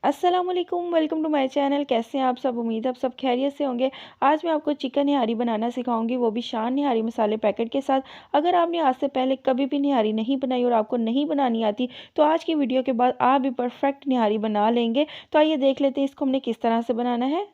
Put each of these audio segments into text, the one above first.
अस्सलामुअलैकुम, welcome to my channel. कैसे हैं आप सब? उम्मीद है आप सब खैरियत से होंगे। आज मैं आपको चिकन निहारी बनाना सिखाऊंगी, वो भी शान निहारी मसाले पैकेट के साथ। अगर आपने आज से पहले कभी भी निहारी नहीं बनाई और आपको नहीं बनानी आती, तो आज की वीडियो के बाद आप भी परफेक्ट निहारी बना लेंगे। तो आइए देख लेते हैं इसको हमने किस तरह से बनाना है।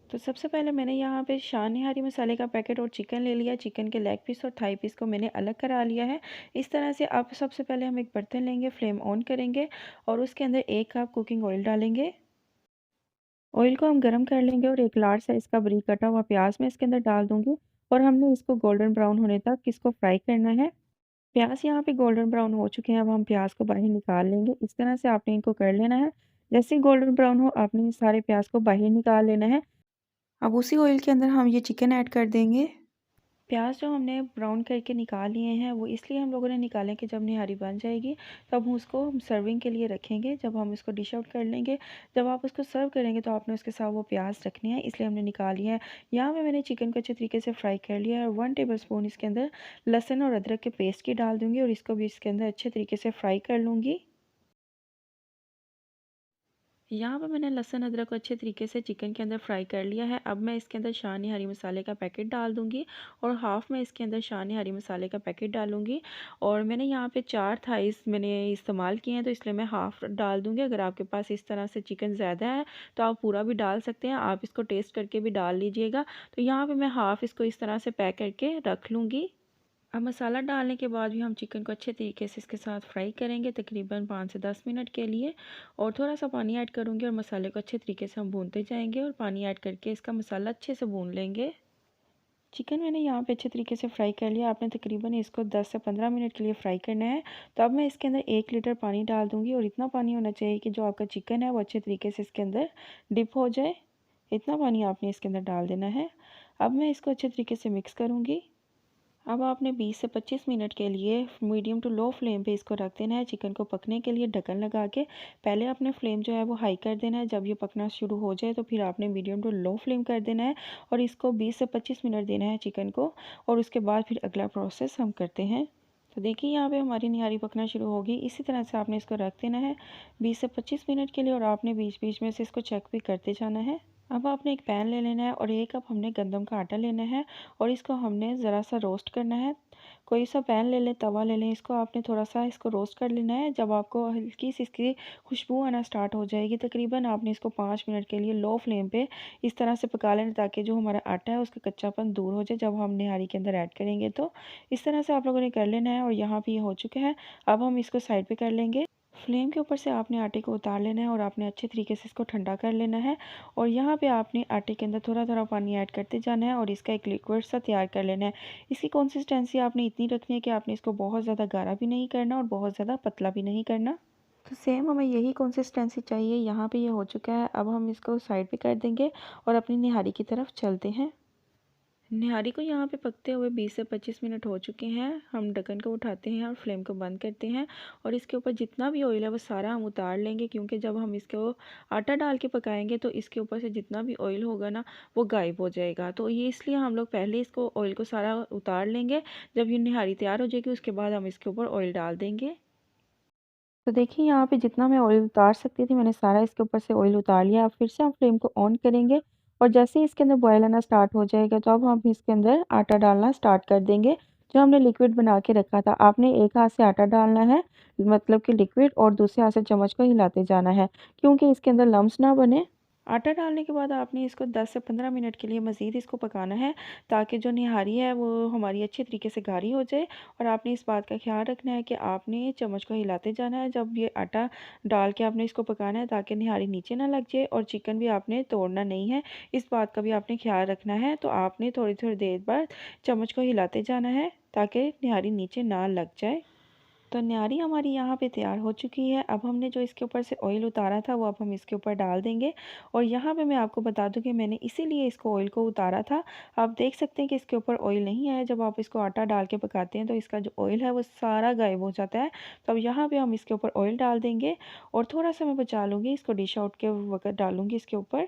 तो सबसे पहले मैंने यहाँ पे शान निहारी मसाले का पैकेट और चिकन ले लिया। चिकन के लेग पीस और थाई पीस को मैंने अलग करा लिया है। इस तरह से अब सबसे पहले हम एक बर्तन लेंगे, फ्लेम ऑन करेंगे और उसके अंदर 1 कप कुकिंग ऑयल डालेंगे। ऑयल को हम गरम कर लेंगे और एक लार्ज साइज़ का बारीक कटा हुआ प्याज मैं इसके अंदर डाल दूंगी और हमने इसको गोल्डन ब्राउन होने तक इसको फ्राई करना है। प्याज यहाँ पे गोल्डन ब्राउन हो चुके हैं। अब हम प्याज को बाहर निकाल लेंगे। इस तरह से आपने इनको कर लेना है। जैसे ही गोल्डन ब्राउन हो आपने ये सारे प्याज को बाहर निकाल लेना है। अब उसी ऑयल के अंदर हम ये चिकन ऐड कर देंगे। प्याज जो हमने ब्राउन करके निकाल लिए हैं वो इसलिए हम लोगों ने निकाले कि जब निहारी बन जाएगी तब हम उसको सर्विंग के लिए रखेंगे। जब हम इसको डिश आउट कर लेंगे, जब आप उसको सर्व करेंगे तो आपने उसके साथ वो प्याज रखने हैं, इसलिए हमने निकाल लिया है। यहाँ पे मैंने चिकन को अच्छे तरीके से फ्राई कर लिया है और 1 टेबल स्पून इसके अंदर लहसुन और अदरक के पेस्ट की डाल दूँगी और इसको भी इसके अंदर अच्छे तरीके से फ्राई कर लूँगी। यहाँ पे मैंने लहसुन अदरक को अच्छे तरीके से चिकन के अंदर फ्राई कर लिया है। अब मैं इसके अंदर शानी हरी मसाले का पैकेट डाल दूँगी और हाफ़ में इसके अंदर शानी हरी मसाले का पैकेट डालूँगी। और मैंने यहाँ पे 4 थाइस मैंने इस्तेमाल किए हैं, तो इसलिए मैं हाफ़ डाल दूँगी। अगर आपके पास इस तरह से चिकन ज़्यादा है तो आप पूरा भी डाल सकते हैं, आप इसको टेस्ट करके भी डाल लीजिएगा। तो यहाँ पर मैं हाफ़ इसको इस तरह से पैक करके रख लूँगी। अब मसाला डालने के बाद भी हम चिकन को अच्छे तरीके से इसके साथ फ्राई करेंगे तकरीबन 5 से 10 मिनट के लिए। और थोड़ा सा पानी ऐड करूँगी और मसाले को अच्छे तरीके से हम भूनते जाएंगे और पानी ऐड करके इसका मसाला अच्छे से भून लेंगे। चिकन मैंने यहाँ पे अच्छे तरीके से फ्राई कर लिया। आपने तकरीबन इसको 10 से 15 मिनट के लिए फ्राई करना है। तो अब मैं इसके अंदर 1 लीटर पानी डाल दूँगी और इतना पानी होना चाहिए कि जो आपका चिकन है वो अच्छे तरीके से इसके अंदर डिप हो जाए। इतना पानी आपने इसके अंदर डाल देना है। अब मैं इसको अच्छे तरीके से मिक्स करूँगी। अब आपने 20 से 25 मिनट के लिए मीडियम टू लो फ्लेम पे इसको रख देना है। चिकन को पकने के लिए ढक्कन लगा के पहले आपने फ्लेम जो है वो हाई कर देना है। जब ये पकना शुरू हो जाए तो फिर आपने मीडियम टू लो फ्लेम कर देना है और इसको 20 से 25 मिनट देना है चिकन को। और उसके बाद फिर अगला प्रोसेस हम करते हैं। तो देखिए यहाँ पे हमारी निहारी पकना शुरू होगी। इसी तरह से आपने इसको रख देना है 20 से 25 मिनट के लिए और आपने बीच बीच में से इसको चेक भी करते जाना है। अब आपने एक पैन ले लेना है और 1 कप हमने गंदम का आटा लेना है और इसको हमने ज़रा सा रोस्ट करना है। कोई सा पैन ले लें, तवा ले लें, इसको आपने थोड़ा सा इसको रोस्ट कर लेना है। जब आपको हल्की सी इसकी खुशबू आना स्टार्ट हो जाएगी तकरीबन आपने इसको 5 मिनट के लिए लो फ्लेम पे इस तरह से पका लेना, ताकि जो हमारा आटा है उसका कच्चापन दूर हो जाए जब हम निहारी के अंदर ऐड करेंगे। तो इस तरह से आप लोगों ने कर लेना है और यहाँ पे ये हो चुका है। अब हम इसको साइड पे कर लेंगे। फ्लेम के ऊपर से आपने आटे को उतार लेना है और आपने अच्छे तरीके से इसको ठंडा कर लेना है। और यहाँ पे आपने आटे के अंदर थोड़ा थोड़ा पानी ऐड करते जाना है और इसका एक लिक्विड सा तैयार कर लेना है। इसकी कंसिस्टेंसी आपने इतनी रखनी है कि आपने इसको बहुत ज़्यादा गाढ़ा भी नहीं करना और बहुत ज़्यादा पतला भी नहीं करना। तो सेम हमें यही कंसिस्टेंसी चाहिए। यहाँ पे ये हो चुका है। अब हम इसको साइड पे कर देंगे और अपनी निहारी की तरफ चलते हैं। निहारी को यहाँ पे पकते हुए 20 से 25 मिनट हो चुके हैं। हम ढक्कन को उठाते हैं और फ्लेम को बंद करते हैं और इसके ऊपर जितना भी ऑयल है वो सारा हम उतार लेंगे, क्योंकि जब हम इसको आटा डाल के पकाएंगे तो इसके ऊपर से जितना भी ऑयल होगा ना वो गायब हो जाएगा। तो ये इसलिए हम लोग पहले इसको ऑयल को सारा उतार लेंगे। जब ये निहारी तैयार हो जाएगी उसके बाद हम इसके ऊपर ऑयल डाल देंगे। तो देखिए यहाँ पे जितना मैं ऑयल उतार सकती थी मैंने सारा इसके ऊपर से ऑयल उतार लिया। अब फिर से हम फ्लेम को ऑन करेंगे और जैसे ही इसके अंदर बॉयल आना स्टार्ट हो जाएगा तो अब हम इसके अंदर आटा डालना स्टार्ट कर देंगे। जो हमने लिक्विड बना के रखा था, आपने एक हाथ से आटा डालना है, मतलब कि लिक्विड, और दूसरे हाथ से चम्मच को हिलाते जाना है क्योंकि इसके अंदर लम्स ना बने। आटा डालने के बाद आपने इसको 10 से 15 मिनट के लिए मज़ीद इसको पकाना है, ताकि जो निहारी है वो हमारी अच्छे तरीके से गाढ़ी हो जाए। और आपने इस बात का ख्याल रखना है कि आपने चम्मच को हिलाते जाना है जब ये आटा डाल के आपने इसको पकाना है, ताकि निहारी नीचे ना लग जाए। और चिकन भी आपने तोड़ना नहीं है, इस बात का भी आपने ख्याल रखना है। तो आपने थोड़ी थोड़ी देर बाद चम्मच को हिलाते जाना है ताकि निहारी नीचे ना लग जाए। तो न्यारी हमारी यहाँ पे तैयार हो चुकी है। अब हमने जो इसके ऊपर से ऑयल उतारा था वो अब हम इसके ऊपर डाल देंगे। और यहाँ पे मैं आपको बता दूँ कि मैंने इसीलिए इसको ऑयल को उतारा था। आप देख सकते हैं कि इसके ऊपर ऑयल नहीं है। जब आप इसको आटा डाल के पकाते हैं तो इसका जो ऑयल है वो सारा गायब हो जाता है। तो अब यहाँ पर हम इसके ऊपर ऑयल डाल देंगे और थोड़ा सा मैं बचा लूँगी, इसको डिश आउट के वक्त डालूँगी इसके ऊपर।